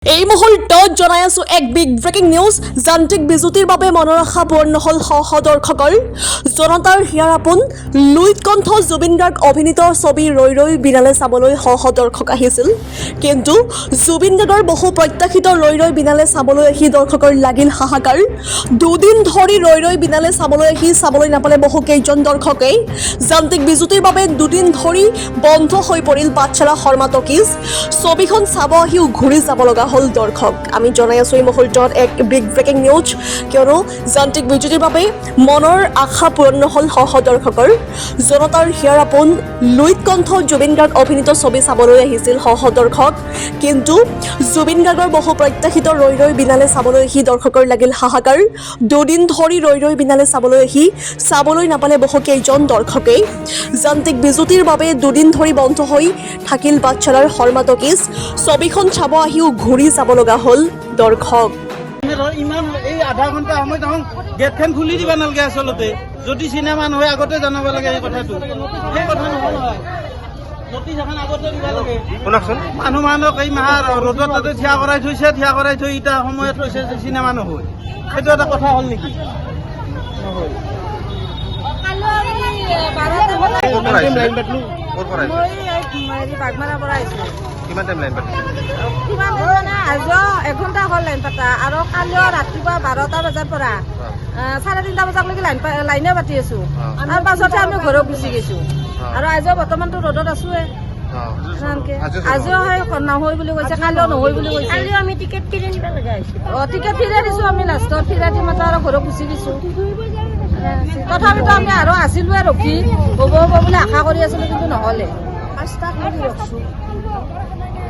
এই মুহূৰ্তত জনাই আছো এক বিগ ব্ৰেকিং নিউজ। যান্ত্ৰিক বিজুতিৰ বাবে মনৰ আশা পূৰ্ণ হ'ল সহদৰ্শকৰ। জনতাৰ হিয়াৰ আপোন লুইত কণ্ঠ জুবিন গাৰ্গ অভিনীত ছবি ৰৈ ৰৈ বিনালে চাবলৈ সহদৰ্শক আহিছিল, কিন্তু জুবিন গাৰ্গৰ বহু প্ৰত্যাশিত ৰৈ ৰৈ বিনালে চাবলৈ আহি দৰ্শকৰ লাগিল হাহাকাৰ। দুদিন ধৰি ৰৈ ৰৈ বিনালে চাবলৈ নাপালে বহু কেইজন দৰ্শকে। যান্ত্ৰিক বিজুতিৰ বাবে দুদিন ধৰি বন্ধ হৈ পৰিল বাচ্চাৰা শৰ্মা টকিজ। ছবিখন চাব আহিও ঘূৰি যাব লগা হ'ল দৰ্শক। আমি জনাই আছো এই মুহূৰ্তত এক বিগ ব্ৰেকিং নিউজ, কিয়নো যান্ত্ৰিক বিজুতিৰ বাবে মনৰ আশা পূৰ্ণ হ'ল সহদৰ্শকৰ। জনতাৰ হিয়াৰ আপোন লুইত কণ্ঠ জুবিন গাৰ্গ অভিনীত ছবি চাবলৈ আহিছিল সহদৰ্শক, কিন্তু জুবিন গাৰ্গৰ বহু প্ৰত্যাশিত ৰৈ ৰৈ বিনালে চাবলৈ আহি দৰ্শকৰ লাগিল হাহাকাৰ। দুদিন ধৰি ৰৈ ৰৈ বিনালে চাবলৈ নাপালে বহু কেইজন দৰ্শকে। যান্ত্ৰিক বিজুতিৰ বাবে দুদিন ধৰি বন্ধ হৈ থাকিল বাচ্চাৰাৰ শৰ্মা টকিজ। ছবিখন চাব আহিও ঘূৰি যাব লগা হ'ল দৰ্শক। ইমান এই আধা ঘণ্টা সময় তখন গেটখন খুলি দিব নালাগে। আচলতে যদি চিনেমা নহয় আগতে জনাব লাগে এই কথাটো। সেই কথা নহয় নহয়, নটিচ এখন আগতে দিব লাগে। শুনকচোন, মানুহক এই মাহাৰ ৰ'দত তাতে থিয় কৰাই থৈ এতিয়া সময়ত থৈছে যে চিনেমা নহয়, সেইটো এটা কথা হ'ল নেকি? নহয়। কিমান টাইম লাইন পাতিছে? এঘণ্টা হ'ল লাইন পাতা, আৰু কালিও ৰাতিপুৱা 12টা বজাৰ পৰা 3:30 বজালৈকে লাইনে পাতি আছো। তাৰ পাছতে আমি ঘৰত গুচি গৈছো, আৰু আজিও বৰ্তমানতো ৰ'দত আছোৱে। আজিও নহয় বুলি কৈছে, কালিও নহয় বুলি কৈছে। কালিও আমি টিকেট ফিৰাই নিব লগা হৈছে। টিকেট ফিৰাই দিছো আমি, লাষ্টত ফিৰাই দি মাত্ৰ আৰু ঘৰত গুচি গৈছো। তথাপিতো আমি আৰু আছিলোৱে ৰখি হ'ব বুলি আশা কৰি আছিলো, কিন্তু নহ'লে।